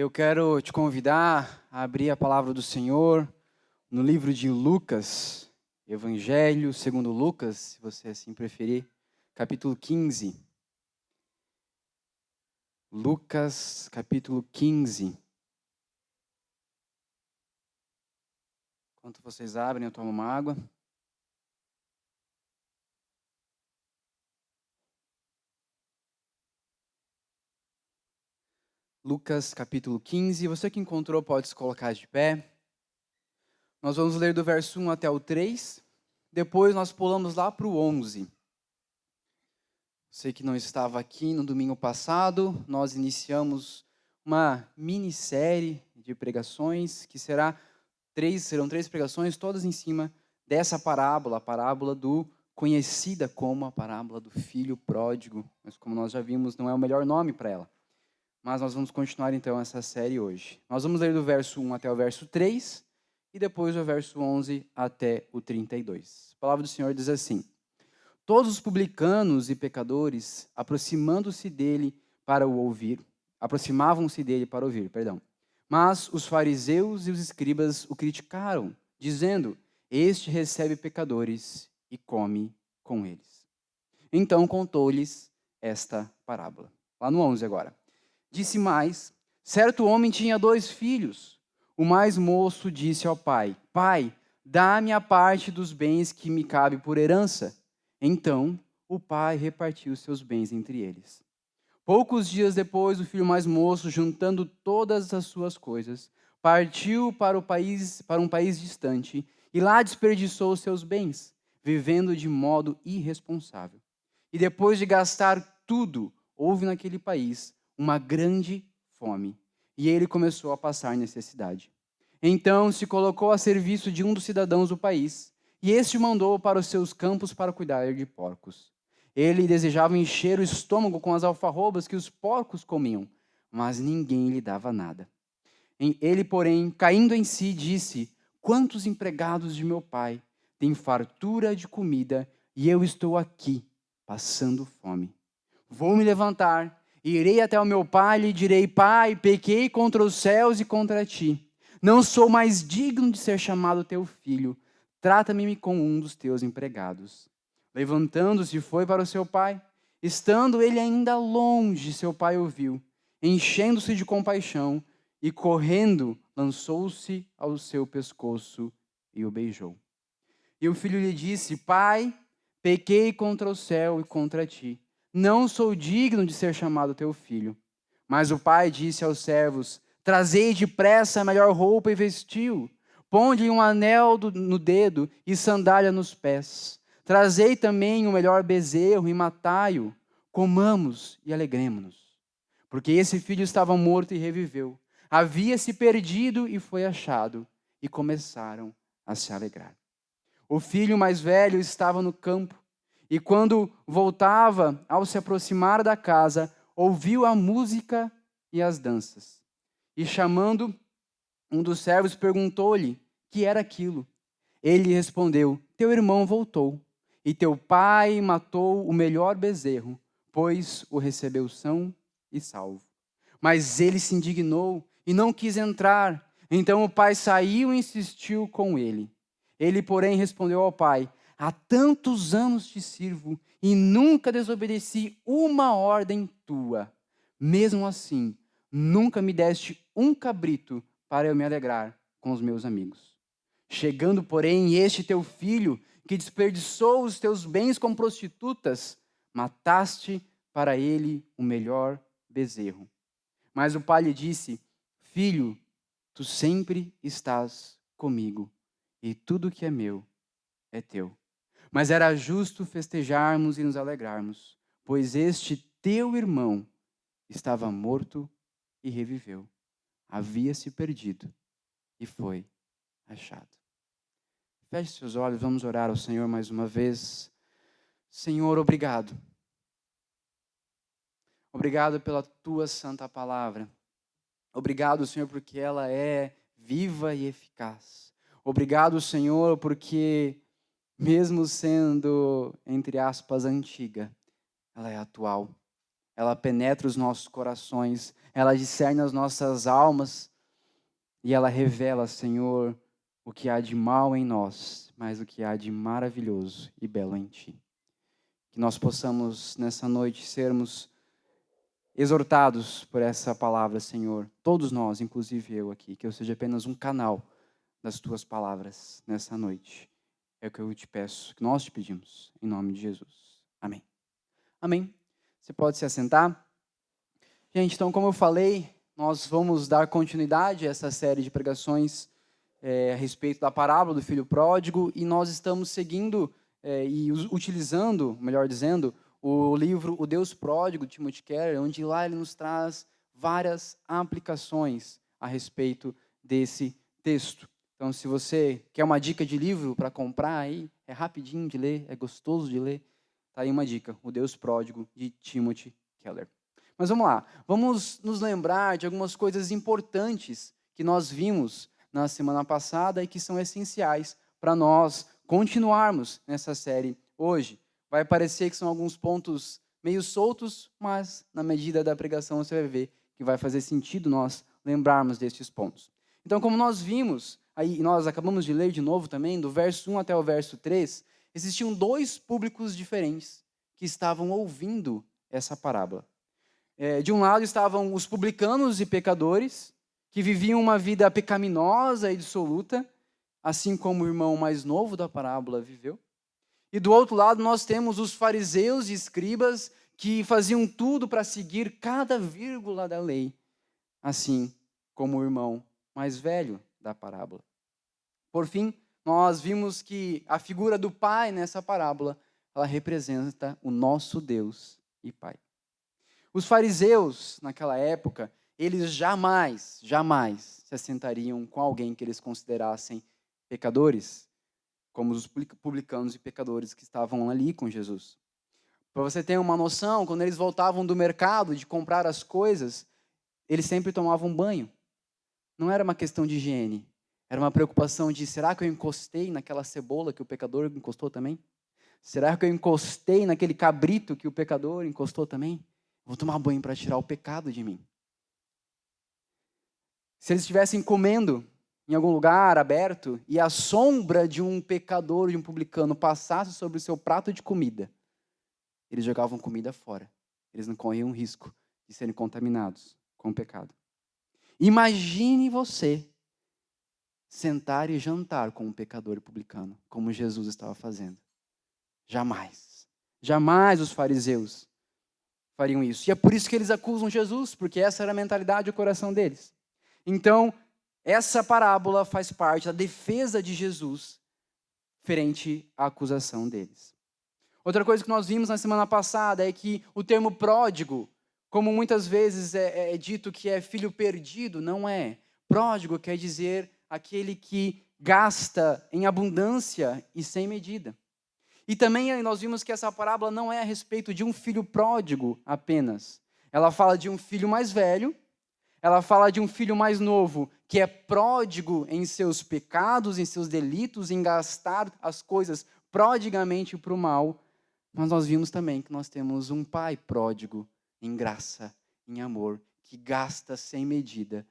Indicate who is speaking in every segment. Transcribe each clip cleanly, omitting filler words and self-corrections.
Speaker 1: Eu quero te convidar a abrir a palavra do Senhor no livro de Lucas, Evangelho segundo Lucas, se você assim preferir, capítulo 15. Lucas, capítulo 15. Enquanto vocês abrem, eu tomo uma água. Lucas, capítulo 15. Você que encontrou pode se colocar de pé. Nós vamos ler do verso 1 até o 3. Depois nós pulamos lá para o 11. Você que não estava aqui no domingo passado, nós iniciamos uma minissérie de pregações que serão três pregações, todas em cima dessa parábola, a parábola conhecida como a parábola do filho pródigo, mas como nós já vimos, não é o melhor nome para ela. Mas nós vamos continuar então essa série hoje. Nós vamos ler do verso 1 até o verso 3 e depois do verso 11 até o 32. A palavra do Senhor diz assim: Todos os publicanos e pecadores, aproximavam-se dele para ouvir. Mas os fariseus e os escribas o criticaram, dizendo: Este recebe pecadores e come com eles. Então contou-lhes esta parábola. Lá no 11 agora. Disse mais: Certo homem tinha 2 filhos. O mais moço disse ao pai: Pai, dá-me a parte dos bens que me cabe por herança. Então o pai repartiu seus bens entre eles. Poucos dias depois, o filho mais moço, juntando todas as suas coisas, partiu para um país distante e lá desperdiçou seus bens, vivendo de modo irresponsável. E depois de gastar tudo, houve naquele país uma grande fome, e ele começou a passar necessidade. Então se colocou a serviço de um dos cidadãos do país, e este o mandou para os seus campos para cuidar de porcos. Ele desejava encher o estômago com as alfarrobas que os porcos comiam, mas ninguém lhe dava nada. Ele, porém, caindo em si, disse: Quantos empregados de meu pai têm fartura de comida, e eu estou aqui, passando fome. Vou me levantar, irei até o meu pai e lhe direi: Pai, pequei contra os céus e contra ti. Não sou mais digno de ser chamado teu filho. Trata-me como um dos teus empregados. Levantando-se, foi para o seu pai. Estando ele ainda longe, seu pai o viu. Enchendo-se de compaixão e correndo, lançou-se ao seu pescoço e o beijou. E o filho lhe disse: Pai, pequei contra o céu e contra ti. Não sou digno de ser chamado teu filho. Mas o pai disse aos servos: Trazei depressa a melhor roupa e vestiu. Ponde-lhe um anel no dedo e sandália nos pés. Trazei também o melhor bezerro e matai-o. Comamos e alegremo-nos. Porque esse filho estava morto e reviveu. Havia se perdido e foi achado. E começaram a se alegrar. O filho mais velho estava no campo. E quando voltava, ao se aproximar da casa, ouviu a música e as danças. E chamando um dos servos, perguntou-lhe que era aquilo. Ele respondeu: Teu irmão voltou, e teu pai matou o melhor bezerro, pois o recebeu são e salvo. Mas ele se indignou e não quis entrar. Então o pai saiu e insistiu com ele. Ele, porém, respondeu ao pai: Há tantos anos te sirvo e nunca desobedeci uma ordem tua. Mesmo assim, nunca me deste um cabrito para eu me alegrar com os meus amigos. Chegando, porém, este teu filho, que desperdiçou os teus bens com prostitutas, mataste para ele o melhor bezerro. Mas o pai lhe disse: Filho, tu sempre estás comigo, e tudo que é meu é teu. Mas era justo festejarmos e nos alegrarmos, pois este teu irmão estava morto e reviveu. Havia se perdido e foi achado. Feche seus olhos, vamos orar ao Senhor mais uma vez. Senhor, obrigado. Obrigado pela tua santa palavra. Obrigado, Senhor, porque ela é viva e eficaz. Obrigado, Senhor, porque mesmo sendo, entre aspas, antiga, ela é atual. ela penetra os nossos corações, ela discerne as nossas almas e ela revela, Senhor, o que há de mal em nós, mas o que há de maravilhoso e belo em Ti. Que nós possamos, nessa noite, sermos exortados por essa palavra, Senhor. Todos nós, inclusive eu aqui, que eu seja apenas um canal das Tuas palavras nessa noite. É o que eu te peço, que nós te pedimos, em nome de Jesus. Amém. Amém. Você pode se assentar? Gente, então, como eu falei, nós vamos dar continuidade a essa série de pregações a respeito da parábola do filho pródigo, e nós estamos seguindo utilizando, melhor dizendo, o livro O Deus Pródigo, de Timothy Keller, onde lá ele nos traz várias aplicações a respeito desse texto. Então, se você quer uma dica de livro para comprar aí, é rapidinho de ler, é gostoso de ler, tá aí uma dica, O Deus Pródigo, de Timothy Keller. Mas vamos lá, vamos nos lembrar de algumas coisas importantes que nós vimos na semana passada e que são essenciais para nós continuarmos nessa série hoje. Vai parecer que são alguns pontos meio soltos, mas na medida da pregação você vai ver que vai fazer sentido nós lembrarmos destes pontos. Então, como nós vimos, aí nós acabamos de ler de novo também, do verso 1 até o verso 3, existiam dois públicos diferentes que estavam ouvindo essa parábola. De um lado estavam os publicanos e pecadores, que viviam uma vida pecaminosa e dissoluta, assim como o irmão mais novo da parábola viveu. E do outro lado nós temos os fariseus e escribas, que faziam tudo para seguir cada vírgula da lei, assim como o irmão mais velho da parábola. Por fim, nós vimos que a figura do pai nessa parábola, ela representa o nosso Deus e Pai. Os fariseus, naquela época, eles jamais se assentariam com alguém que eles considerassem pecadores, como os publicanos e pecadores que estavam ali com Jesus. Para você ter uma noção, quando eles voltavam do mercado de comprar as coisas, eles sempre tomavam banho. Não era uma questão de higiene, era uma preocupação de, será que eu encostei naquela cebola que o pecador encostou também? Será que eu encostei naquele cabrito que o pecador encostou também? Vou tomar banho para tirar o pecado de mim. Se eles estivessem comendo em algum lugar aberto e a sombra de um pecador, de um publicano, passasse sobre o seu prato de comida, eles jogavam comida fora. Eles não corriam risco de serem contaminados com o pecado. Imagine você sentar e jantar com um pecador publicano, como Jesus estava fazendo. Jamais. Jamais os fariseus fariam isso. E é por isso que eles acusam Jesus, porque essa era a mentalidade e o coração deles. Então, essa parábola faz parte da defesa de Jesus frente à acusação deles. Outra coisa que nós vimos na semana passada é que o termo pródigo, como muitas vezes é dito que é filho perdido, não é. Pródigo quer dizer aquele que gasta em abundância e sem medida. E também nós vimos que essa parábola não é a respeito de um filho pródigo apenas. Ela fala de um filho mais velho, ela fala de um filho mais novo, que é pródigo em seus pecados, em seus delitos, em gastar as coisas prodigamente para o mal. Mas nós vimos também que nós temos um pai pródigo em graça, em amor, que gasta sem medida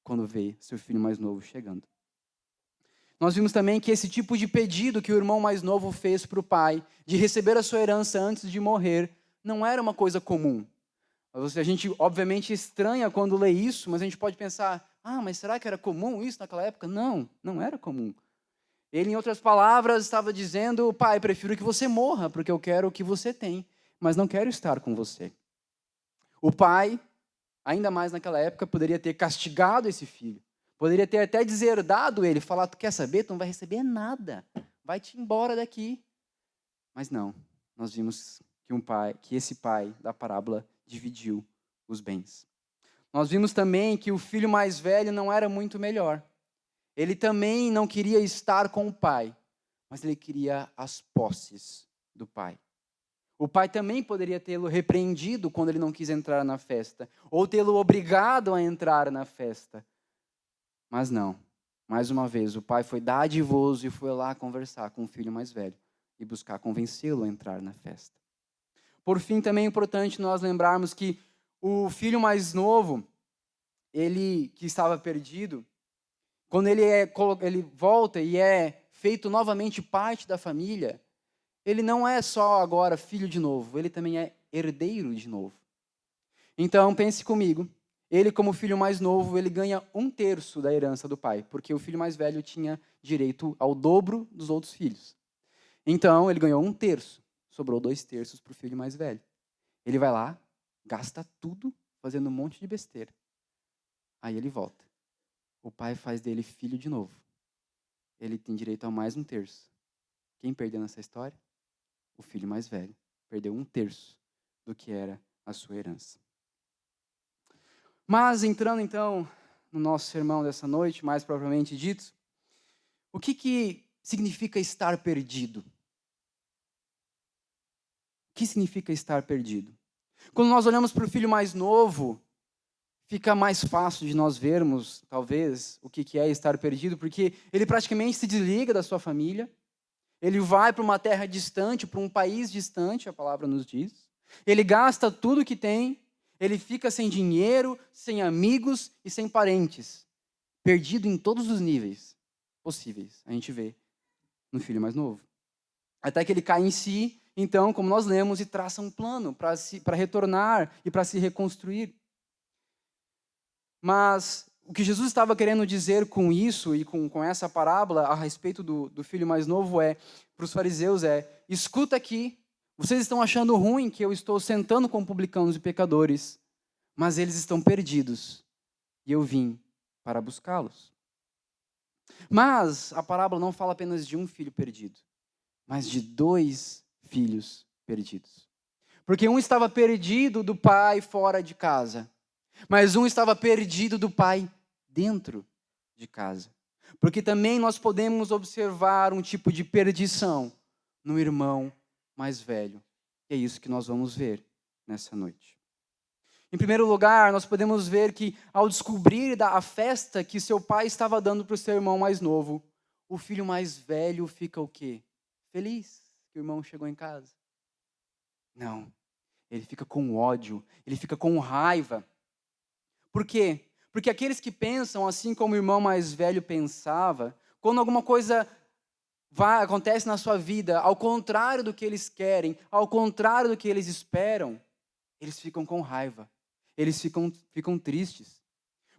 Speaker 1: quando vê seu filho mais novo chegando. Nós vimos também que esse tipo de pedido que o irmão mais novo fez para o pai, de receber a sua herança antes de morrer, não era uma coisa comum. A gente, obviamente, estranha quando lê isso, mas a gente pode pensar, mas será que era comum isso naquela época? Não, não era comum. Ele, em outras palavras, estava dizendo, pai, prefiro que você morra, porque eu quero o que você tem, mas não quero estar com você. O pai, ainda mais naquela época, poderia ter castigado esse filho. Poderia ter até deserdado ele, falar, tu quer saber? Tu não vai receber nada. Vai-te embora daqui. Mas não, nós vimos que esse pai da parábola dividiu os bens. Nós vimos também que o filho mais velho não era muito melhor. Ele também não queria estar com o pai, mas ele queria as posses do pai. O pai também poderia tê-lo repreendido quando ele não quis entrar na festa, ou tê-lo obrigado a entrar na festa. Mas não, mais uma vez, o pai foi dadivoso e foi lá conversar com o filho mais velho e buscar convencê-lo a entrar na festa. Por fim, também é importante nós lembrarmos que o filho mais novo, ele que estava perdido, quando ele volta e é feito novamente parte da família, ele não é só agora filho de novo, ele também é herdeiro de novo. Então, pense comigo, ele como filho mais novo, ele ganha 1/3 da herança do pai, porque o filho mais velho tinha direito ao dobro dos outros filhos. Então, ele ganhou 1/3, sobrou 2/3 para o filho mais velho. Ele vai lá, gasta tudo, fazendo um monte de besteira. Aí ele volta. O pai faz dele filho de novo. Ele tem direito a mais 1/3. Quem perdeu nessa história? O filho mais velho. Perdeu 1/3 do que era a sua herança. Mas entrando então no nosso sermão dessa noite, mais propriamente dito, o que significa estar perdido? O que significa estar perdido? Quando nós olhamos para o filho mais novo, fica mais fácil de nós vermos, talvez, o que é estar perdido, porque ele praticamente se desliga da sua família, ele vai para uma terra distante, para um país distante, a palavra nos diz, ele gasta tudo que tem, ele fica sem dinheiro, sem amigos e sem parentes, perdido em todos os níveis possíveis, a gente vê no filho mais novo. Até que ele cai em si, então, como nós lemos, e traça um plano para retornar e para se reconstruir. Mas o que Jesus estava querendo dizer com isso e com essa parábola a respeito do filho mais novo para os fariseus escuta aqui, vocês estão achando ruim que eu estou sentando com publicanos e pecadores, mas eles estão perdidos e eu vim para buscá-los. Mas a parábola não fala apenas de um filho perdido, mas de 2 filhos perdidos. Porque um estava perdido do pai fora de casa, mas um estava perdido do pai dentro de casa. Porque também nós podemos observar um tipo de perdição no irmão mais velho. E é isso que nós vamos ver nessa noite. Em primeiro lugar, nós podemos ver que ao descobrir a festa que seu pai estava dando para o seu irmão mais novo, o filho mais velho fica o quê? Feliz que o irmão chegou em casa. Não, ele fica com ódio, ele fica com raiva. Por quê? Porque aqueles que pensam assim como o irmão mais velho pensava, quando alguma coisa acontece na sua vida, ao contrário do que eles querem, ao contrário do que eles esperam, eles ficam com raiva, eles ficam tristes.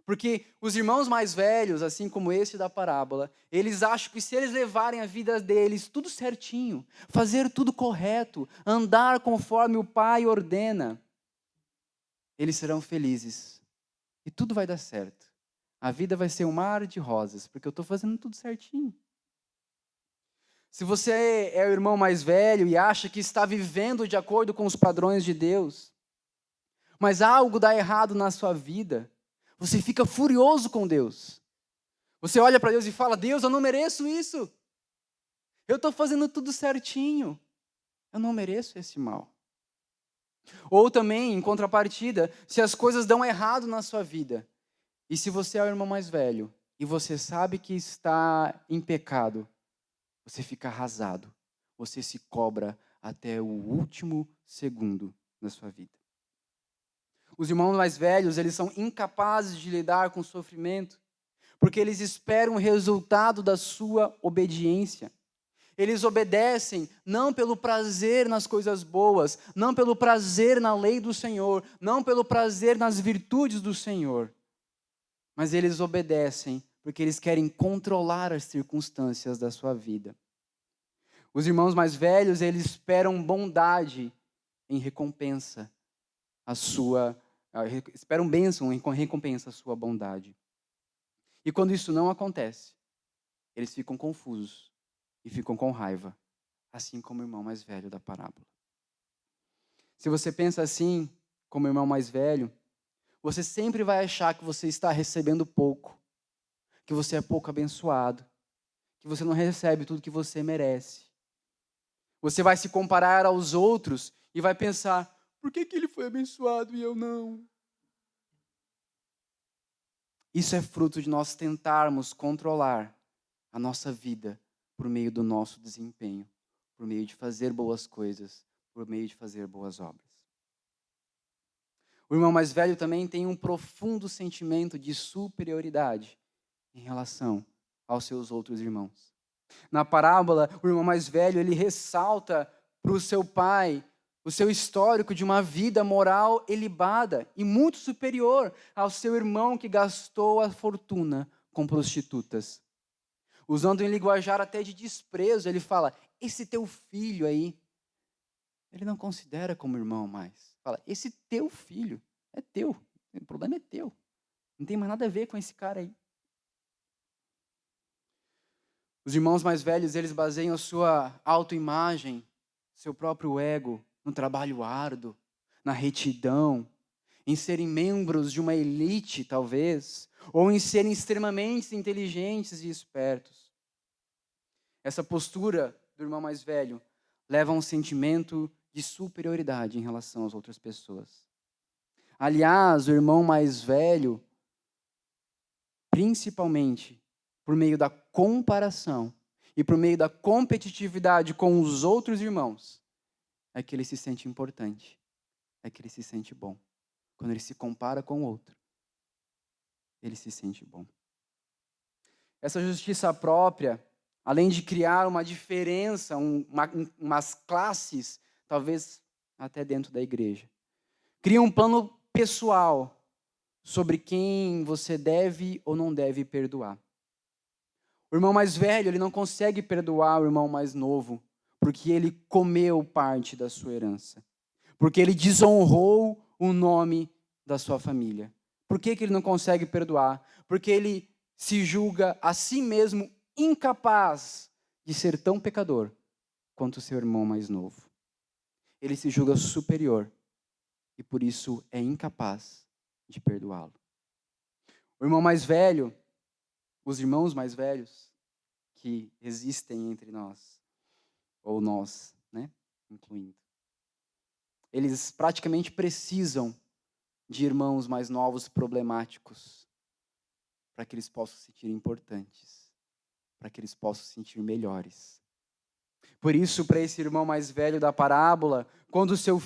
Speaker 1: Porque os irmãos mais velhos, assim como esse da parábola, eles acham que se eles levarem a vida deles tudo certinho, fazer tudo correto, andar conforme o pai ordena, eles serão felizes. E tudo vai dar certo. A vida vai ser um mar de rosas, porque eu estou fazendo tudo certinho. Se você é o irmão mais velho e acha que está vivendo de acordo com os padrões de Deus, mas algo dá errado na sua vida, você fica furioso com Deus. Você olha para Deus e fala: Deus, eu não mereço isso. Eu estou fazendo tudo certinho. Eu não mereço esse mal. Ou também, em contrapartida, se as coisas dão errado na sua vida, e se você é o irmão mais velho, e você sabe que está em pecado, você fica arrasado. Você se cobra até o último segundo da sua vida. Os irmãos mais velhos, eles são incapazes de lidar com o sofrimento, porque eles esperam o resultado da sua obediência. Eles obedecem não pelo prazer nas coisas boas, não pelo prazer na lei do Senhor, não pelo prazer nas virtudes do Senhor, mas eles obedecem porque eles querem controlar as circunstâncias da sua vida. Os irmãos mais velhos, eles esperam bondade em recompensa esperam bênção em recompensa a sua bondade. E quando isso não acontece, eles ficam confusos e ficam com raiva, assim como o irmão mais velho da parábola. Se você pensa assim, como o irmão mais velho, você sempre vai achar que você está recebendo pouco, que você é pouco abençoado, que você não recebe tudo que você merece. Você vai se comparar aos outros e vai pensar: por que ele foi abençoado e eu não? Isso é fruto de nós tentarmos controlar a nossa vida por meio do nosso desempenho, por meio de fazer boas coisas, por meio de fazer boas obras. O irmão mais velho também tem um profundo sentimento de superioridade em relação aos seus outros irmãos. Na parábola, o irmão mais velho, ele ressalta para o seu pai o seu histórico de uma vida moral ilibada e muito superior ao seu irmão que gastou a fortuna com prostitutas. Usando um linguajar até de desprezo, ele fala, esse teu filho aí, ele não considera como irmão mais. Fala, esse teu filho é teu, o problema é teu. Não tem mais nada a ver com esse cara aí. Os irmãos mais velhos, eles baseiam a sua autoimagem, seu próprio ego, no trabalho árduo, na retidão, em serem membros de uma elite, talvez, ou em serem extremamente inteligentes e espertos. Essa postura do irmão mais velho leva a um sentimento de superioridade em relação às outras pessoas. Aliás, o irmão mais velho, principalmente por meio da comparação e por meio da competitividade com os outros irmãos, é que ele se sente importante, é que ele se sente bom. Quando ele se compara com o outro, ele se sente bom. Essa justiça própria, além de criar uma diferença, umas classes, talvez até dentro da igreja, cria um plano pessoal sobre quem você deve ou não deve perdoar. O irmão mais velho, ele não consegue perdoar o irmão mais novo, porque ele comeu parte da sua herança. Porque ele desonrou o nome da sua família. Por que ele não consegue perdoar? Porque ele se julga a si mesmo incapaz de ser tão pecador quanto o seu irmão mais novo. Ele se julga superior e por isso é incapaz de perdoá-lo. O irmão mais velho, os irmãos mais velhos que existem entre nós, ou nós, né, incluindo, eles praticamente precisam de irmãos mais novos problemáticos para que eles possam se sentir importantes, para que eles possam se sentir melhores. Por isso, para esse irmão mais velho da parábola, quando seu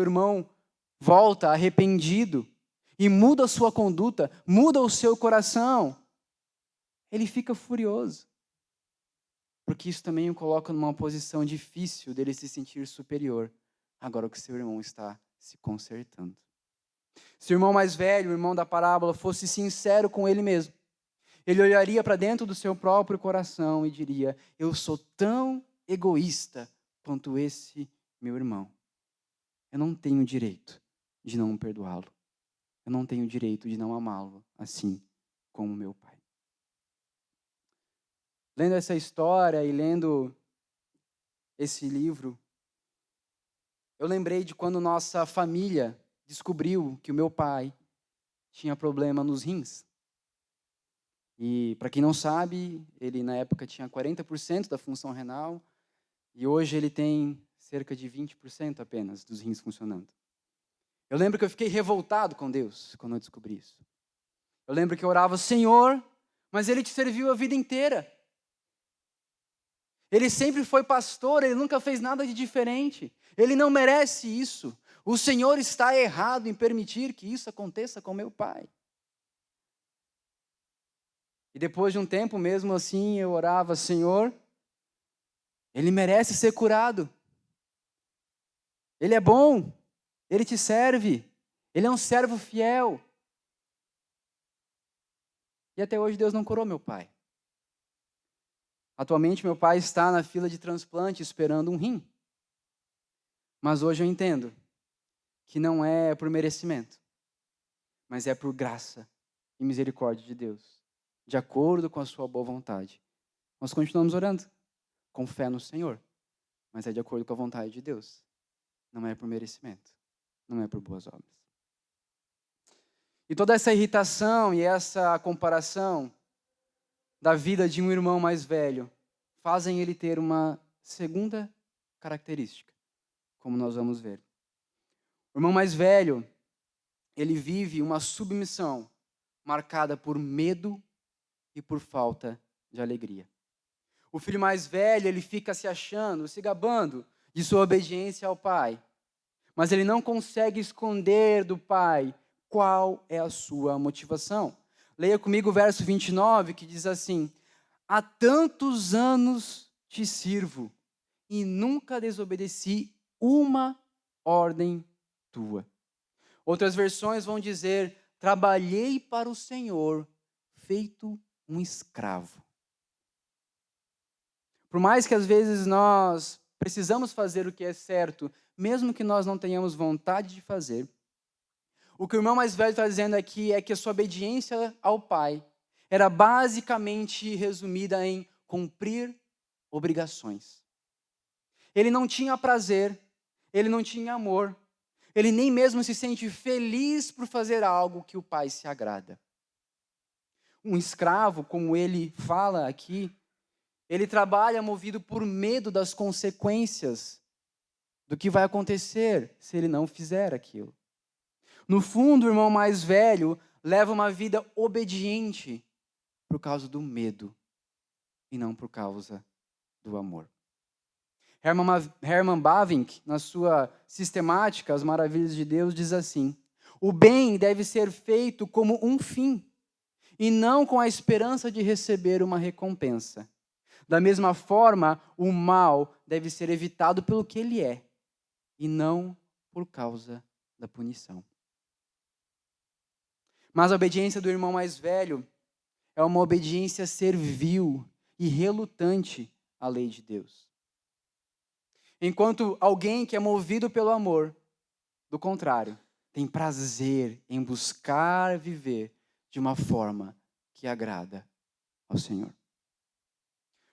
Speaker 1: irmão volta arrependido e muda a sua conduta, muda o seu coração, ele fica furioso. Porque isso também o coloca numa posição difícil dele se sentir superior, agora que seu irmão está se consertando. Se o irmão mais velho, o irmão da parábola, fosse sincero com ele mesmo, ele olharia para dentro do seu próprio coração e diria, eu sou tão egoísta quanto esse meu irmão. Eu não tenho direito de não perdoá-lo. Eu não tenho direito de não amá-lo assim como meu pai. Lendo essa história e lendo esse livro, eu lembrei de quando nossa família descobriu que o meu pai tinha problema nos rins. E, para quem não sabe, ele na época tinha 40% da função renal e hoje ele tem cerca de 20% apenas dos rins funcionando. Eu lembro que eu fiquei revoltado com Deus quando eu descobri isso. Eu lembro que eu orava, Senhor, mas ele te serviu a vida inteira. Ele sempre foi pastor, ele nunca fez nada de diferente. Ele não merece isso. O Senhor está errado em permitir que isso aconteça com meu pai. E depois de um tempo, mesmo assim, eu orava, Senhor, ele merece ser curado. Ele é bom, ele te serve, ele é um servo fiel. E até hoje Deus não curou meu pai. Atualmente meu pai está na fila de transplante esperando um rim. Mas hoje eu entendo que não é por merecimento, mas é por graça e misericórdia de Deus, de acordo com a sua boa vontade. Nós continuamos orando, com fé no Senhor, mas é de acordo com a vontade de Deus. Não é por merecimento, não é por boas obras. E toda essa irritação e essa comparação da vida de um irmão mais velho fazem ele ter uma segunda característica, como nós vamos ver. O irmão mais velho, ele vive uma submissão marcada por medo e por falta de alegria. O filho mais velho, ele fica se achando, se gabando de sua obediência ao pai, mas ele não consegue esconder do pai qual é a sua motivação. Leia comigo o verso 29, que diz assim: há tantos anos te sirvo e nunca desobedeci uma ordem tua. Outras versões vão dizer: trabalhei para o Senhor, feito um escravo. Por mais que às vezes nós precisamos fazer o que é certo, mesmo que nós não tenhamos vontade de fazer, o que o irmão mais velho está dizendo aqui é que a sua obediência ao pai era basicamente resumida em cumprir obrigações. Ele não tinha prazer, ele não tinha amor, ele nem mesmo se sente feliz por fazer algo que o pai se agrada. Um escravo, como ele fala aqui, ele trabalha movido por medo das consequências do que vai acontecer se ele não fizer aquilo. No fundo, o irmão mais velho leva uma vida obediente por causa do medo e não por causa do amor. Herman Bavinck, na sua sistemática As Maravilhas de Deus, diz assim: o bem deve ser feito como um fim e não com a esperança de receber uma recompensa. Da mesma forma, o mal deve ser evitado pelo que ele é e não por causa da punição. Mas a obediência do irmão mais velho é uma obediência servil e relutante à lei de Deus. Enquanto alguém que é movido pelo amor, do contrário, tem prazer em buscar viver de uma forma que agrada ao Senhor.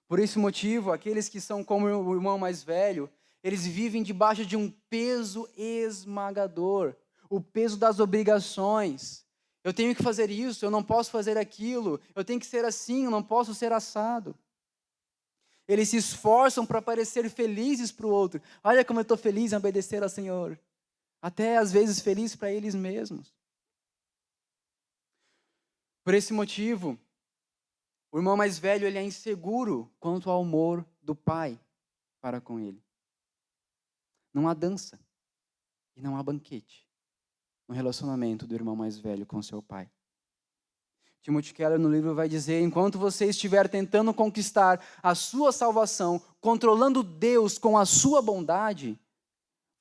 Speaker 1: Por esse motivo, aqueles que são como o irmão mais velho, eles vivem debaixo de um peso esmagador, o peso das obrigações. Eu tenho que fazer isso, eu não posso fazer aquilo, eu tenho que ser assim, eu não posso ser assado. Eles se esforçam para parecer felizes para o outro. Olha como eu estou feliz em obedecer ao Senhor. Até às vezes feliz para eles mesmos. Por esse motivo, o irmão mais velho ele é inseguro quanto ao amor do pai para com ele. Não há dança e não há banquete no relacionamento do irmão mais velho com seu pai. Timothy Keller no livro vai dizer: enquanto você estiver tentando conquistar a sua salvação, controlando Deus com a sua bondade,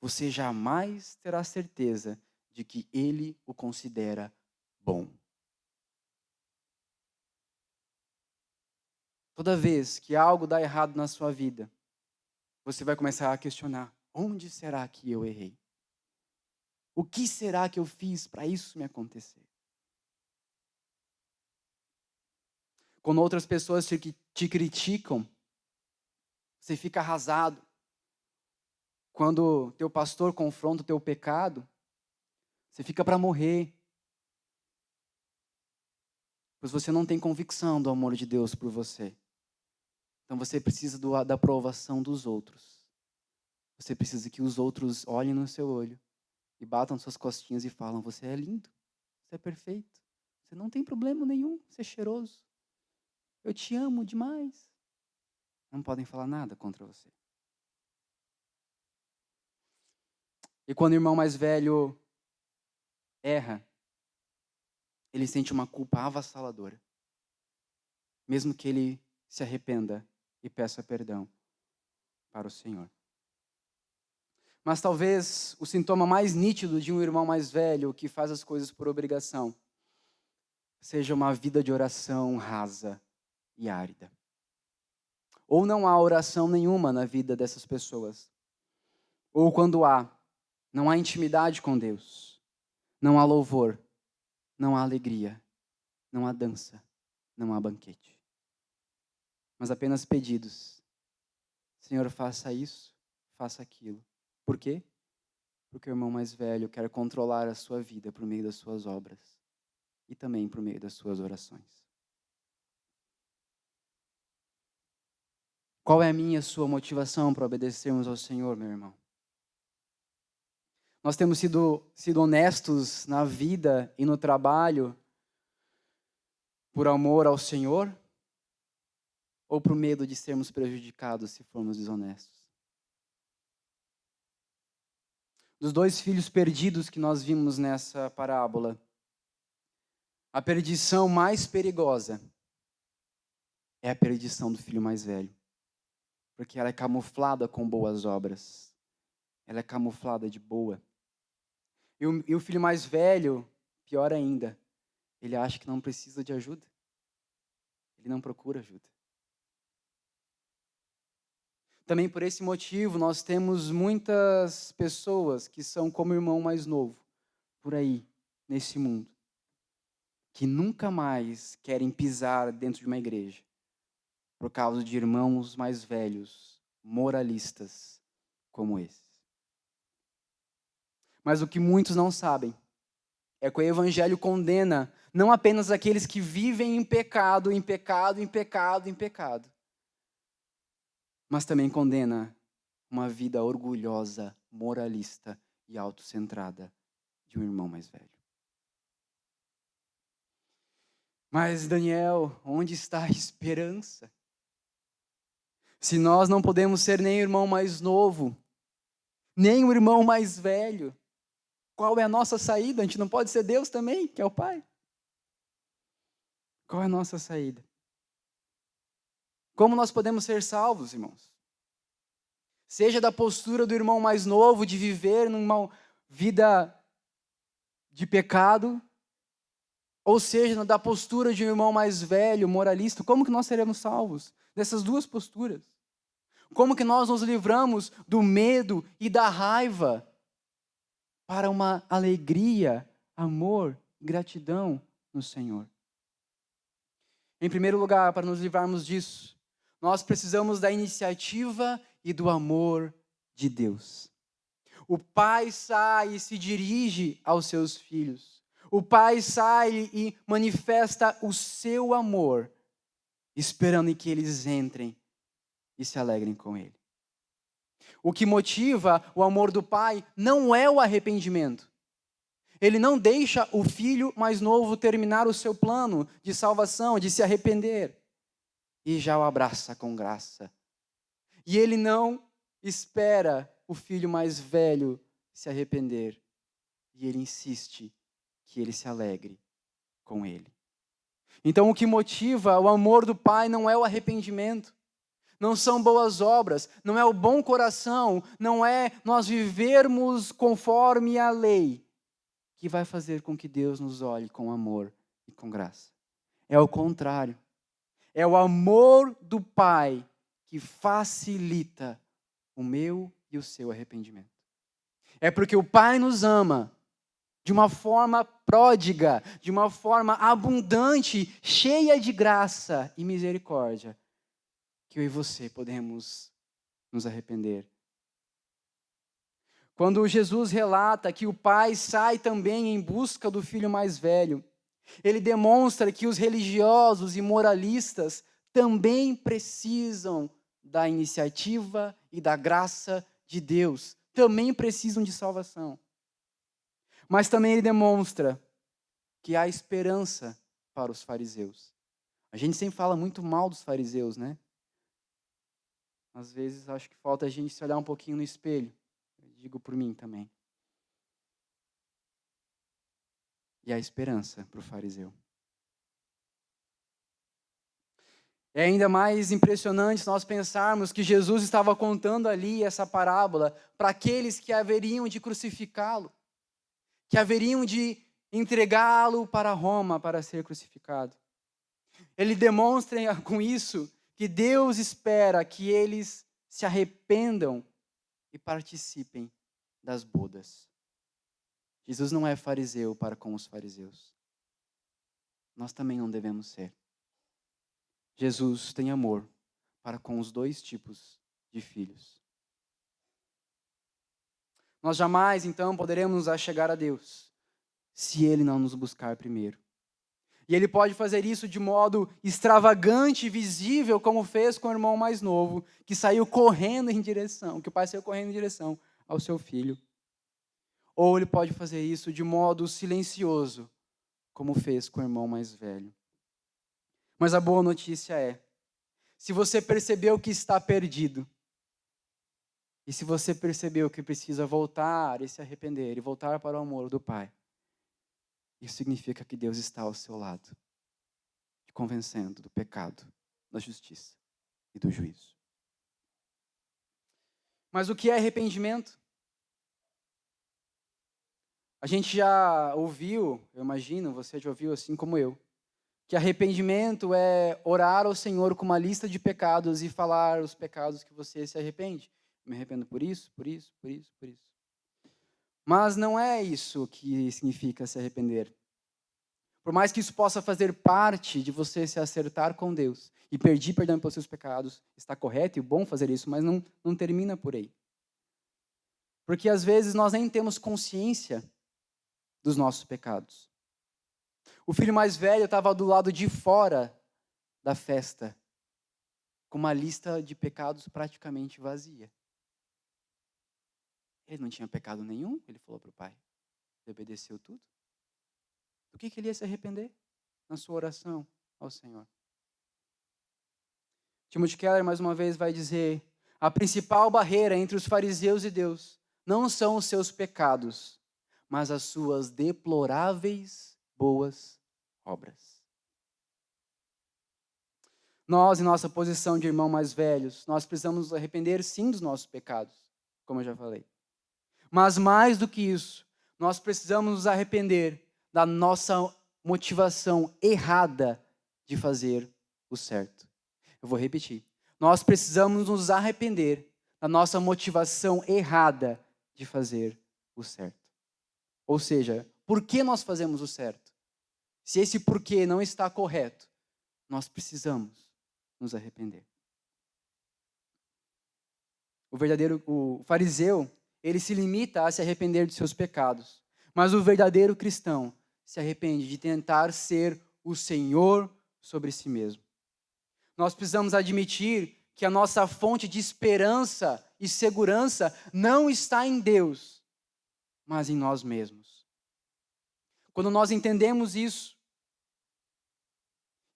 Speaker 1: você jamais terá certeza de que Ele o considera bom. Toda vez que algo dá errado na sua vida, você vai começar a questionar: onde será que eu errei? O que será que eu fiz para isso me acontecer? Quando outras pessoas te criticam, você fica arrasado. Quando teu pastor confronta o teu pecado, você fica para morrer. Pois você não tem convicção do amor de Deus por você. Então você precisa da aprovação dos outros. Você precisa que os outros olhem no seu olho e batam suas costinhas e falam: você é lindo, você é perfeito, você não tem problema nenhum, você é cheiroso. Eu te amo demais. Não podem falar nada contra você. E quando o irmão mais velho erra, ele sente uma culpa avassaladora. Mesmo que ele se arrependa e peça perdão para o Senhor. Mas talvez o sintoma mais nítido de um irmão mais velho que faz as coisas por obrigação seja uma vida de oração rasa e árida. Ou não há oração nenhuma na vida dessas pessoas. Ou quando há, não há intimidade com Deus. Não há louvor, não há alegria, não há dança, não há banquete. Mas apenas pedidos. Senhor, faça isso, faça aquilo. Por quê? Porque o irmão mais velho quer controlar a sua vida por meio das suas obras e também por meio das suas orações. Qual é a minha e a sua motivação para obedecermos ao Senhor, meu irmão? Nós temos sido honestos na vida e no trabalho por amor ao Senhor ou por medo de sermos prejudicados se formos desonestos? dos dois filhos perdidos que nós vimos nessa parábola, a perdição mais perigosa é a perdição do filho mais velho, porque ela é camuflada com boas obras, ela é camuflada de boa. E o filho mais velho, pior ainda, ele acha que não precisa de ajuda, ele não procura ajuda. Também por esse motivo, nós temos muitas pessoas que são como o irmão mais novo, por aí, nesse mundo, que nunca mais querem pisar dentro de uma igreja, por causa de irmãos mais velhos, moralistas, como esses. Mas o que muitos não sabem é que o Evangelho condena não apenas aqueles que vivem em pecado, em pecado, em pecado, em pecado, mas também condena uma vida orgulhosa, moralista e autocentrada de um irmão mais velho. Mas, Daniel, onde está a esperança? Se nós não podemos ser nem o irmão mais novo, nem o irmão mais velho, qual é a nossa saída? A gente não pode ser Deus também, que é o Pai? Qual é a nossa saída? Como nós podemos ser salvos, irmãos? Seja da postura do irmão mais novo, de viver numa vida de pecado, ou seja, da postura de um irmão mais velho, moralista, como que nós seremos salvos? Dessas duas posturas. Como que nós nos livramos do medo e da raiva para uma alegria, amor, gratidão no Senhor? Em primeiro lugar, para nos livrarmos disso, nós precisamos da iniciativa e do amor de Deus. O pai sai e se dirige aos seus filhos. O pai sai e manifesta o seu amor, esperando em que eles entrem e se alegrem com ele. O que motiva o amor do pai não é o arrependimento. Ele não deixa o filho mais novo terminar o seu plano de salvação, de se arrepender, e já o abraça com graça. E ele não espera o filho mais velho se arrepender, e ele insiste que ele se alegre com ele. Então, o que motiva o amor do pai não é o arrependimento, não são boas obras, não é o bom coração, não é nós vivermos conforme a lei, que vai fazer com que Deus nos olhe com amor e com graça. É o contrário. É o amor do Pai que facilita o meu e o seu arrependimento. É porque o Pai nos ama de uma forma pródiga, de uma forma abundante, cheia de graça e misericórdia, que eu e você podemos nos arrepender. Quando Jesus relata que o pai sai também em busca do filho mais velho, ele demonstra que os religiosos e moralistas também precisam da iniciativa e da graça de Deus, também precisam de salvação. Mas também ele demonstra que há esperança para os fariseus. A gente sempre fala muito mal dos fariseus, né? Às vezes acho que falta a gente se olhar um pouquinho no espelho. Digo por mim também. E há esperança para o fariseu. É ainda mais impressionante nós pensarmos que Jesus estava contando ali essa parábola para aqueles que haveriam de crucificá-lo, que haveriam de entregá-lo para Roma para ser crucificado. Ele demonstra com isso que Deus espera que eles se arrependam e participem das bodas. Jesus não é fariseu para com os fariseus. Nós também não devemos ser. Jesus tem amor para com os dois tipos de filhos. Nós jamais, então, poderemos nos achegar a Deus se Ele não nos buscar primeiro. E Ele pode fazer isso de modo extravagante e visível, como fez com o irmão mais novo, que saiu correndo em direção, que o pai saiu correndo em direção ao seu filho. Ou Ele pode fazer isso de modo silencioso, como fez com o irmão mais velho. Mas a boa notícia é, se você percebeu que está perdido, E se você percebeu que precisa voltar e se arrepender e voltar para o amor do Pai, isso significa que Deus está ao seu lado, te convencendo do pecado, da justiça e do juízo. Mas o que é arrependimento? A gente já ouviu, eu imagino, você já ouviu assim como eu, que arrependimento é orar ao Senhor com uma lista de pecados e falar os pecados que você se arrepende. Me arrependo por isso, por isso, por isso, por isso. Mas não é isso que significa se arrepender. Por mais que isso possa fazer parte de você se acertar com Deus e pedir perdão pelos seus pecados, está correto e bom fazer isso, mas não termina por aí. Porque às vezes nós nem temos consciência dos nossos pecados. O filho mais velho estava do lado de fora da festa, com uma lista de pecados praticamente vazia. Ele não tinha pecado nenhum, ele falou para o pai. Ele obedeceu tudo. Do que ele ia se arrepender na sua oração ao Senhor? Timothy Keller, mais uma vez, vai dizer: a principal barreira entre os fariseus e Deus não são os seus pecados, mas as suas deploráveis boas obras. Nós, em nossa posição de irmão mais velhos, nós precisamos nos arrepender sim dos nossos pecados, como eu já falei. Mas mais do que isso, nós precisamos nos arrepender da nossa motivação errada de fazer o certo. Eu vou repetir. Nós precisamos nos arrepender da nossa motivação errada de fazer o certo. Ou seja, por que nós fazemos o certo? Se esse porquê não está correto, nós precisamos nos arrepender. O fariseu, ele se limita a se arrepender de seus pecados. Mas o verdadeiro cristão se arrepende de tentar ser o Senhor sobre si mesmo. Nós precisamos admitir que a nossa fonte de esperança e segurança não está em Deus, mas em nós mesmos. Quando nós entendemos isso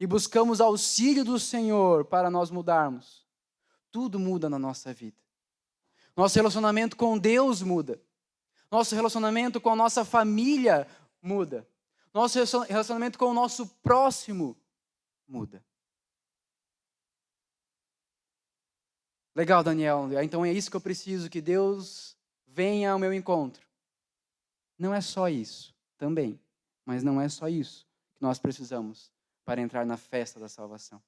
Speaker 1: e buscamos auxílio do Senhor para nós mudarmos, tudo muda na nossa vida. Nosso relacionamento com Deus muda. Nosso relacionamento com a nossa família muda. Nosso relacionamento com o nosso próximo muda. Legal, Daniel. Então é isso que eu preciso, que Deus venha ao meu encontro. Não é só isso, também. Mas não é só isso que nós precisamos para entrar na festa da salvação.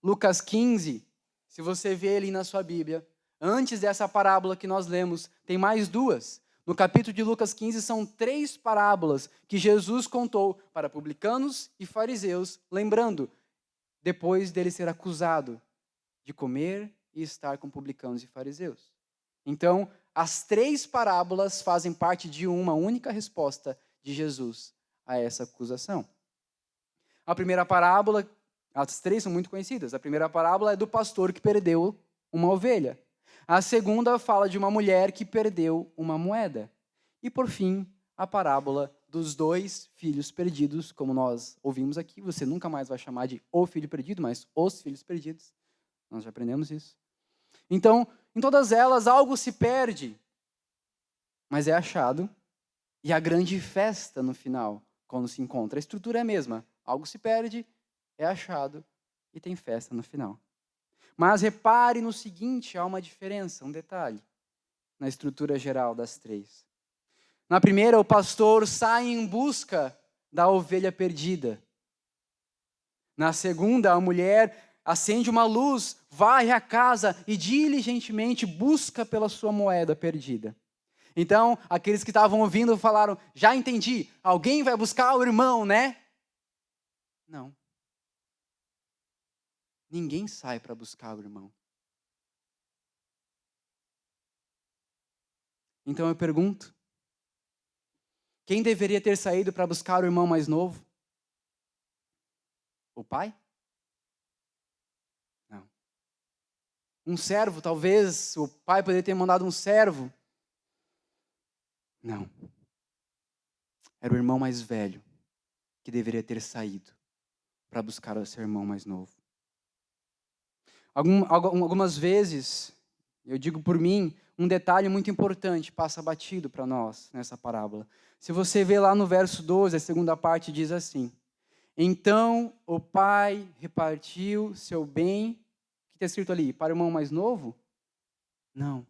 Speaker 1: Lucas 15, se você vê ali na sua Bíblia, antes dessa parábola que nós lemos, tem mais duas. No capítulo de Lucas 15 são 3 parábolas que Jesus contou para publicanos e fariseus, lembrando, depois dele ser acusado de comer e estar com publicanos e fariseus. Então, as 3 parábolas fazem parte de uma única resposta de Jesus a essa acusação. A primeira parábola, as 3 são muito conhecidas. A primeira parábola é do pastor que perdeu uma ovelha. A segunda fala de uma mulher que perdeu uma moeda. E, por fim, a parábola dos 2 filhos perdidos, como nós ouvimos aqui. Você nunca mais vai chamar de o filho perdido, mas os filhos perdidos. Nós já aprendemos isso. Então, em todas elas, algo se perde, mas é achado. E a grande festa no final, quando se encontra. A estrutura é a mesma. Algo se perde, é achado e tem festa no final. Mas repare no seguinte, há uma diferença, um detalhe, na estrutura geral das 3. Na primeira, o pastor sai em busca da ovelha perdida. Na segunda, a mulher acende uma luz, varre a casa e diligentemente busca pela sua moeda perdida. Então, aqueles que estavam ouvindo falaram, já entendi, alguém vai buscar o irmão, né? Não. Ninguém sai para buscar o irmão. Então eu pergunto, quem deveria ter saído para buscar o irmão mais novo? O pai? Não. Um servo, talvez o pai poderia ter mandado um servo. Não. Era o irmão mais velho que deveria ter saído para buscar o seu irmão mais novo. Algumas vezes, Eu digo por mim, um detalhe muito importante passa batido para nós nessa parábola. Se você vê lá no verso 12, a segunda parte diz assim: Então o pai repartiu seu bem, o que está escrito ali? Para o irmão mais novo? Não,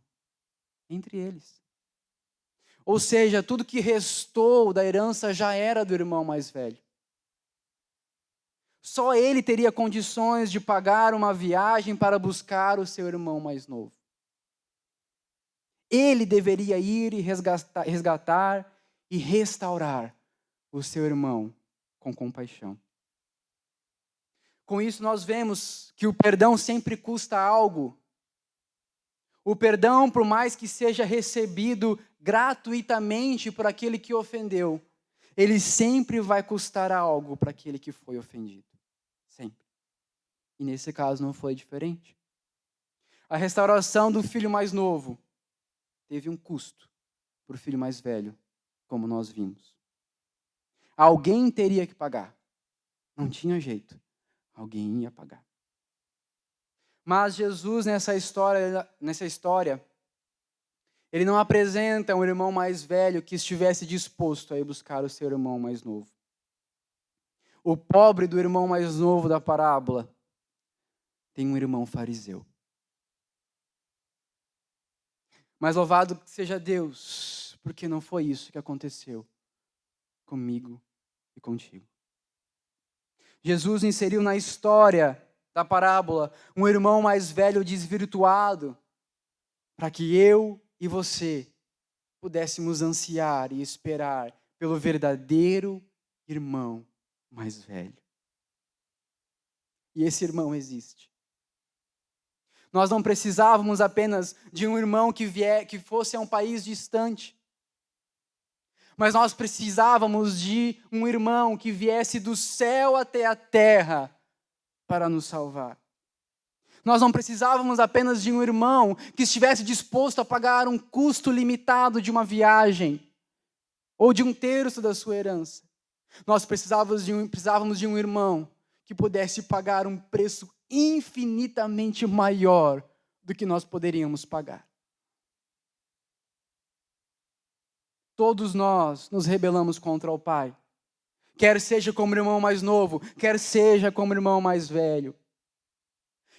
Speaker 1: entre eles. Ou seja, tudo que restou da herança já era do irmão mais velho. Só ele teria condições de pagar uma viagem para buscar o seu irmão mais novo. Ele deveria ir e resgatar e restaurar o seu irmão com compaixão. Com isso, nós vemos que o perdão sempre custa algo. O perdão, por mais que seja recebido gratuitamente por aquele que ofendeu, ele sempre vai custar algo para aquele que foi ofendido. Sempre. E nesse caso não foi diferente. A restauração do filho mais novo teve um custo para o filho mais velho, como nós vimos. Alguém teria que pagar. Não tinha jeito. Alguém ia pagar. Mas Jesus, nessa história, ele não apresenta um irmão mais velho que estivesse disposto a ir buscar o seu irmão mais novo. O pobre do irmão mais novo da parábola tem um irmão fariseu. Mas louvado seja Deus, porque não foi isso que aconteceu comigo e contigo. Jesus inseriu na história da parábola um irmão mais velho desvirtuado, para que eu e você pudéssemos ansiar e esperar pelo verdadeiro irmão mais velho. E esse irmão existe. Nós não precisávamos apenas de um irmão que fosse a um país distante. Mas nós precisávamos de um irmão que viesse do céu até a terra para nos salvar. Nós não precisávamos apenas de um irmão que estivesse disposto a pagar um custo limitado de uma viagem, ou de 1/3 da sua herança. Nós precisávamos de um irmão que pudesse pagar um preço infinitamente maior do que nós poderíamos pagar. Todos nós nos rebelamos contra o Pai. Quer seja como irmão mais novo, quer seja como irmão mais velho.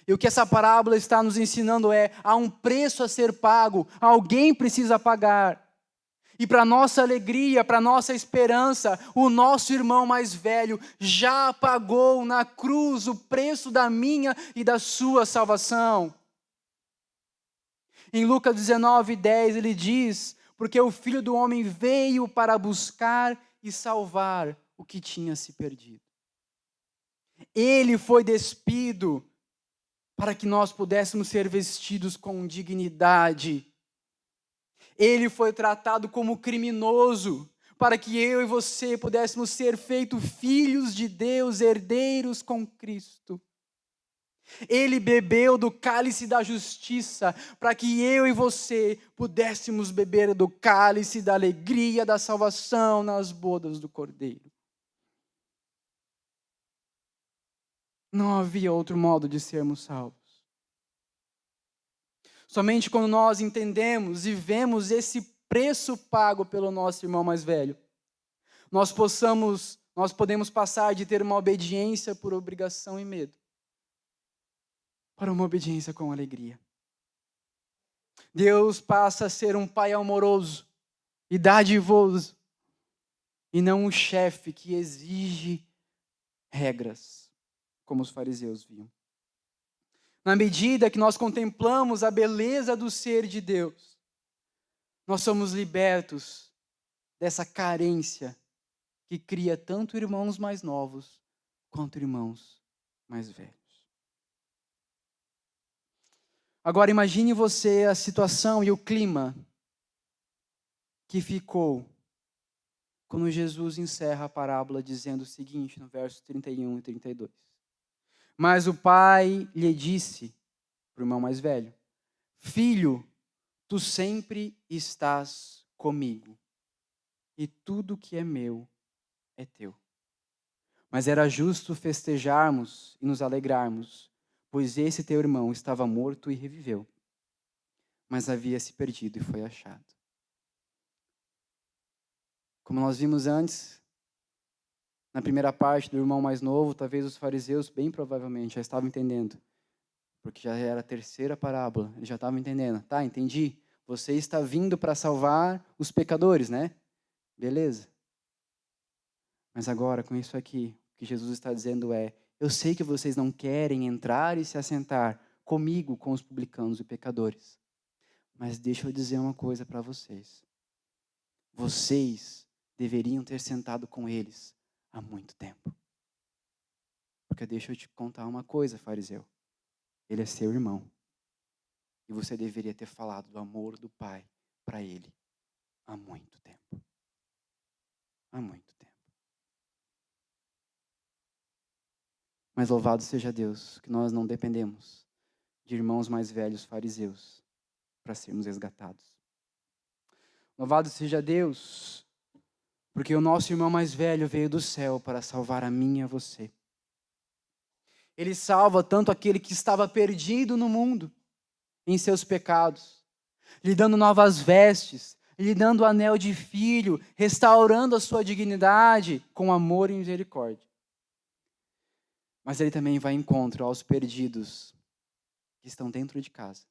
Speaker 1: E o que essa parábola está nos ensinando há um preço a ser pago, alguém precisa pagar. E para nossa alegria, para nossa esperança, o nosso irmão mais velho já pagou na cruz o preço da minha e da sua salvação. Em Lucas 19:10 ele diz: porque o Filho do Homem veio para buscar e salvar o que tinha se perdido. Ele foi despido para que nós pudéssemos ser vestidos com dignidade. Ele foi tratado como criminoso, para que eu e você pudéssemos ser feitos filhos de Deus, herdeiros com Cristo. Ele bebeu do cálice da justiça, para que eu e você pudéssemos beber do cálice da alegria da salvação nas bodas do Cordeiro. Não havia outro modo de sermos salvos. Somente quando nós entendemos e vemos esse preço pago pelo nosso irmão mais velho, nós podemos passar de ter uma obediência por obrigação e medo, para uma obediência com alegria. Deus passa a ser um pai amoroso e dadivoso, e não um chefe que exige regras, como os fariseus viam. Na medida que nós contemplamos a beleza do ser de Deus, nós somos libertos dessa carência que cria tanto irmãos mais novos quanto irmãos mais velhos. Agora imagine você a situação e o clima que ficou quando Jesus encerra a parábola dizendo o seguinte no versos 31 e 32. Mas o pai lhe disse, para o irmão mais velho: filho, tu sempre estás comigo, e tudo que é meu é teu. Mas era justo festejarmos e nos alegrarmos, pois esse teu irmão estava morto e reviveu. mas havia se perdido e foi achado. Como nós vimos antes, na primeira parte do irmão mais novo, talvez os fariseus, bem provavelmente, já estavam entendendo, porque já era a terceira parábola, eles já estavam entendendo. Tá, entendi. Você está vindo para salvar os pecadores, né? Beleza. Mas agora, com isso aqui, o que Jesus está dizendo é: eu sei que vocês não querem entrar e se assentar comigo, com os publicanos e pecadores. Mas deixa eu dizer uma coisa para vocês. Vocês deveriam ter sentado com eles há muito tempo. Porque deixa eu te contar uma coisa, fariseu. Ele é seu irmão. E você deveria ter falado do amor do Pai para ele há muito tempo. Há muito tempo. Mas louvado seja Deus, que nós não dependemos de irmãos mais velhos fariseus para sermos resgatados. Louvado seja Deus, porque o nosso irmão mais velho veio do céu para salvar a mim e a você. Ele salva tanto aquele que estava perdido no mundo, em seus pecados, lhe dando novas vestes, lhe dando o anel de filho, restaurando a sua dignidade com amor e misericórdia. Mas ele também vai em encontro aos perdidos que estão dentro de casa,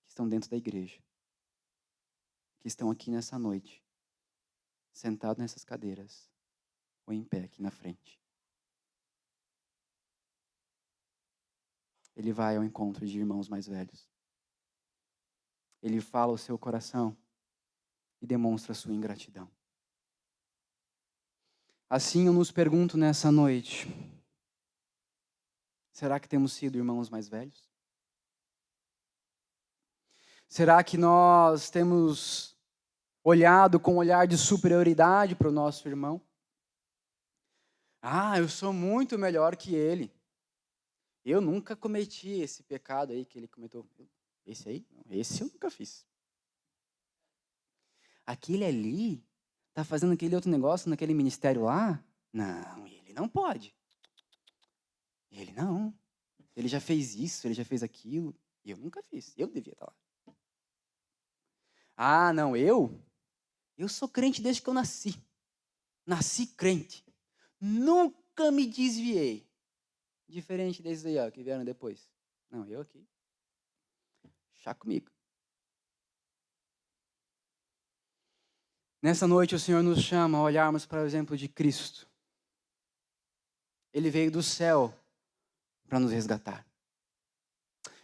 Speaker 1: que estão dentro da igreja, que estão aqui nessa noite, sentados nessas cadeiras, ou em pé aqui na frente. Ele vai ao encontro de irmãos mais velhos. Ele fala o seu coração e demonstra a sua ingratidão. Assim eu nos pergunto nessa noite, será que temos sido irmãos mais velhos? Será que nós temos olhado com um olhar de superioridade para o nosso irmão? Ah, eu sou muito melhor que ele. Eu nunca cometi esse pecado aí que ele cometeu. Esse aí? Não, esse eu nunca fiz. Aquele ali está fazendo aquele outro negócio naquele ministério lá? Não, ele não pode. Ele não. Ele já fez isso, ele já fez aquilo. E eu nunca fiz. Eu devia estar lá. Ah, não, eu sou crente desde que eu nasci. Nasci crente. Nunca me desviei. Diferente desses aí, ó, que vieram depois. Não, eu aqui. Chá comigo. Nessa noite o Senhor nos chama a olharmos para o exemplo de Cristo. Ele veio do céu para nos resgatar.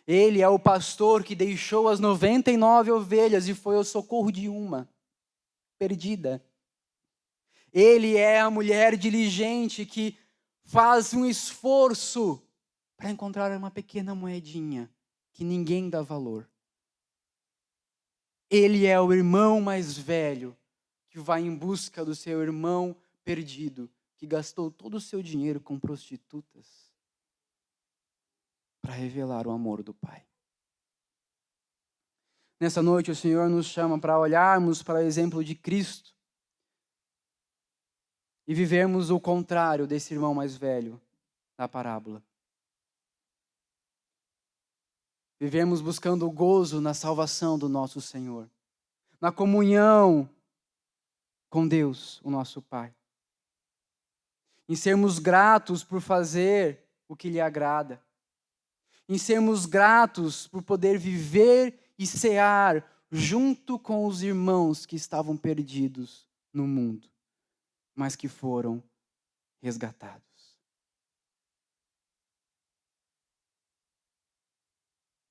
Speaker 1: Ele é o pastor que deixou as 99 ovelhas e foi ao socorro de uma perdida. Ele é a mulher diligente que faz um esforço para encontrar uma pequena moedinha que ninguém dá valor. Ele é o irmão mais velho que vai em busca do seu irmão perdido, que gastou todo o seu dinheiro com prostitutas para revelar o amor do Pai. Nessa noite o Senhor nos chama para olharmos para o exemplo de Cristo e vivermos o contrário desse irmão mais velho da parábola. Vivemos buscando o gozo na salvação do nosso Senhor, na comunhão com Deus, o nosso Pai. Em sermos gratos por fazer o que lhe agrada. Em sermos gratos por poder viver e cear junto com os irmãos que estavam perdidos no mundo, mas que foram resgatados.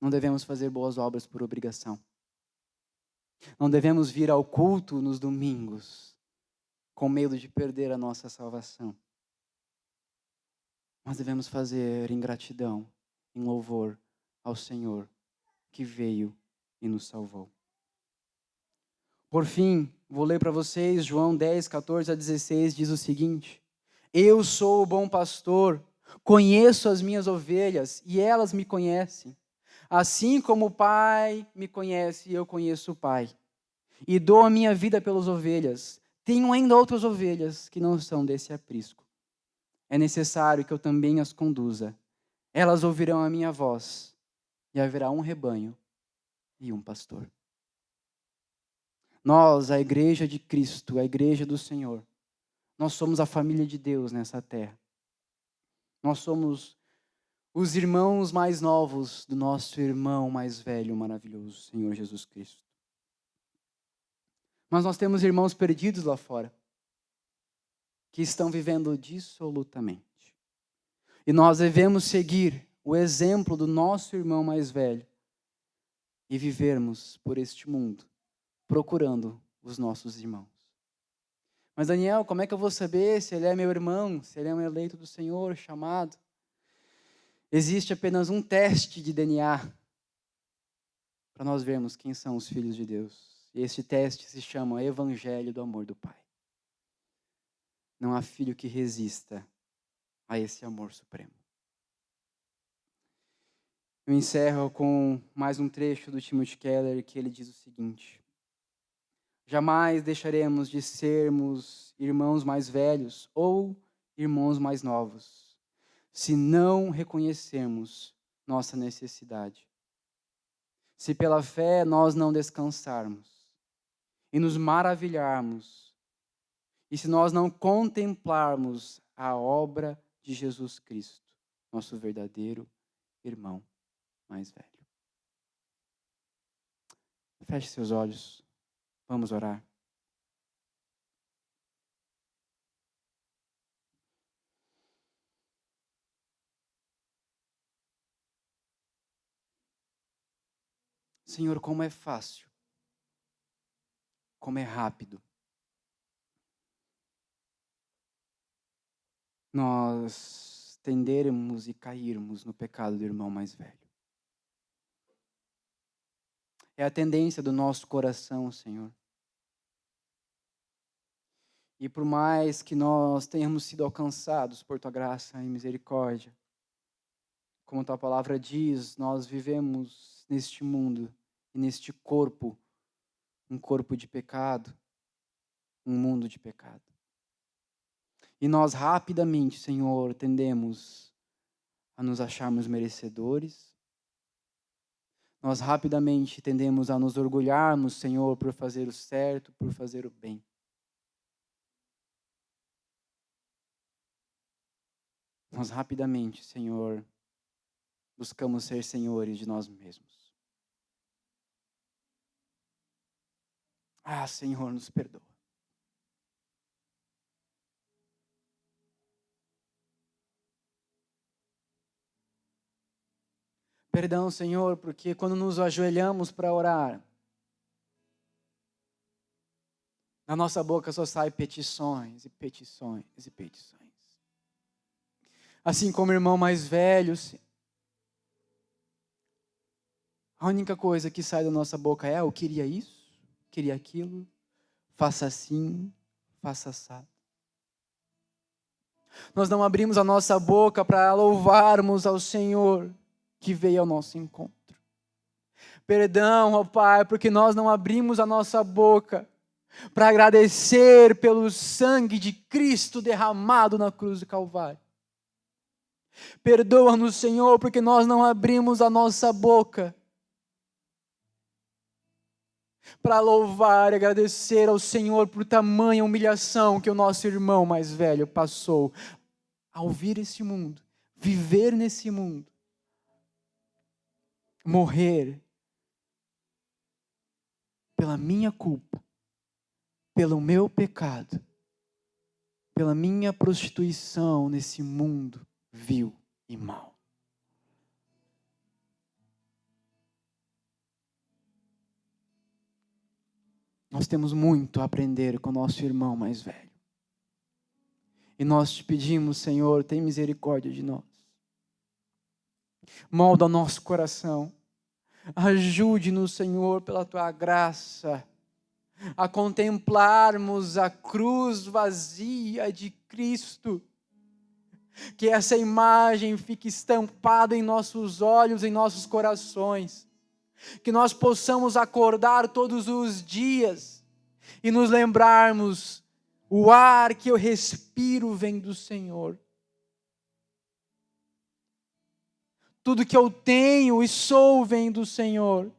Speaker 1: Não devemos fazer boas obras por obrigação. Não devemos vir ao culto nos domingos com medo de perder a nossa salvação. Mas devemos fazer em gratidão, em louvor ao Senhor que veio e nos salvou. Por fim, vou ler para vocês João 10, 14 a 16, diz o seguinte: eu sou o bom pastor, conheço as minhas ovelhas e elas me conhecem. Assim como o Pai me conhece, eu conheço o Pai. E dou a minha vida pelas ovelhas. Tenho ainda outras ovelhas que não são desse aprisco. É necessário que eu também as conduza. Elas ouvirão a minha voz, e haverá um rebanho e um pastor. Nós, a igreja de Cristo, a igreja do Senhor, nós somos a família de Deus nessa terra. Nós somos os irmãos mais novos do nosso irmão mais velho, maravilhoso, Senhor Jesus Cristo. Mas nós temos irmãos perdidos lá fora, que estão vivendo dissolutamente. E nós devemos seguir o exemplo do nosso irmão mais velho e vivermos por este mundo, procurando os nossos irmãos. Mas Daniel, como é que eu vou saber se ele é meu irmão, se ele é um eleito do Senhor, chamado? Existe apenas um teste de DNA para nós vermos quem são os filhos de Deus. E esse teste se chama Evangelho do Amor do Pai. Não há filho que resista a esse amor supremo. Eu encerro com mais um trecho do Timothy Keller, que ele diz o seguinte: jamais deixaremos de sermos irmãos mais velhos ou irmãos mais novos, se não reconhecermos nossa necessidade. Se pela fé nós não descansarmos e nos maravilharmos, e se nós não contemplarmos a obra de Jesus Cristo, nosso verdadeiro irmão mais velho. Feche seus olhos, vamos orar. Senhor, como é fácil, como é rápido nós tendermos e cairmos no pecado do irmão mais velho. É a tendência do nosso coração, Senhor. E por mais que nós tenhamos sido alcançados por Tua graça e misericórdia, como Tua palavra diz, nós vivemos neste mundo e neste corpo, um corpo de pecado, um mundo de pecado. E nós rapidamente, Senhor, tendemos a nos acharmos merecedores. Nós rapidamente tendemos a nos orgulharmos, Senhor, por fazer o certo, por fazer o bem. Nós rapidamente, Senhor, buscamos ser senhores de nós mesmos. Ah, Senhor, nos perdoa. Perdão, Senhor, porque quando nos ajoelhamos para orar, na nossa boca só saem petições e petições e petições. Assim como o irmão mais velho, a única coisa que sai da nossa boca é: eu queria isso, queria aquilo, faça assim, faça assado. Nós não abrimos a nossa boca para louvarmos ao Senhor que veio ao nosso encontro. Perdão, ó Pai, porque nós não abrimos a nossa boca para agradecer pelo sangue de Cristo derramado na cruz do Calvário. Perdoa-nos, Senhor, porque nós não abrimos a nossa boca para louvar e agradecer ao Senhor por tamanha humilhação que o nosso irmão mais velho passou ao vir esse mundo, viver nesse mundo, morrer pela minha culpa, pelo meu pecado, pela minha prostituição nesse mundo vil e mau. Nós temos muito a aprender com o nosso irmão mais velho. E nós te pedimos, Senhor, tem misericórdia de nós. Molda o nosso coração. Ajude-nos, Senhor, pela Tua graça, a contemplarmos a cruz vazia de Cristo. Que essa imagem fique estampada em nossos olhos, em nossos corações. Que nós possamos acordar todos os dias e nos lembrarmos: o ar que eu respiro vem do Senhor. Tudo que eu tenho e sou vem do Senhor.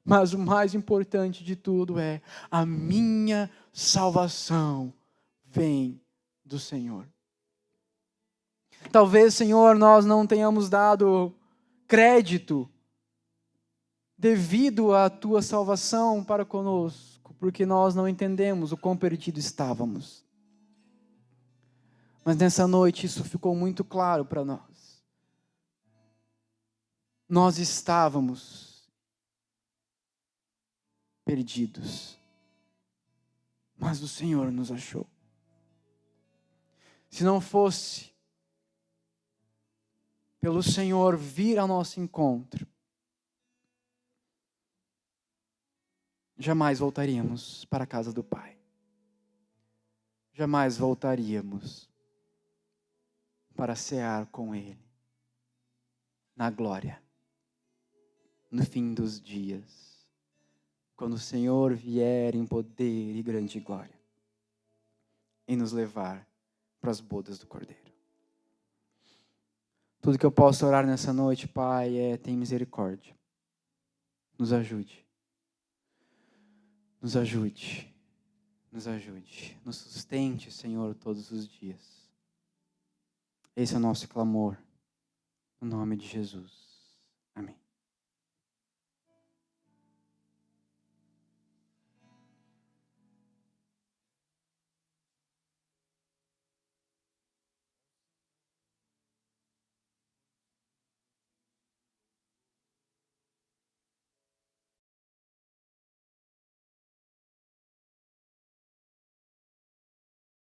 Speaker 1: Mas o mais importante de tudo é: a minha salvação vem do Senhor. Talvez, Senhor, nós não tenhamos dado crédito devido à tua salvação para conosco, porque nós não entendemos o quão perdido estávamos. Mas nessa noite isso ficou muito claro para nós. Nós estávamos perdidos, mas o Senhor nos achou. Se não fosse pelo Senhor vir ao nosso encontro, jamais voltaríamos para a casa do Pai. Jamais voltaríamos para cear com Ele na glória, no fim dos dias, quando o Senhor vier em poder e grande glória e nos levar para as bodas do Cordeiro. Tudo que eu posso orar nessa noite, Pai, é: tem misericórdia. Nos ajude. Nos ajude. Nos ajude. Nos sustente, Senhor, todos os dias. Esse é o nosso clamor. No nome de Jesus. Amém.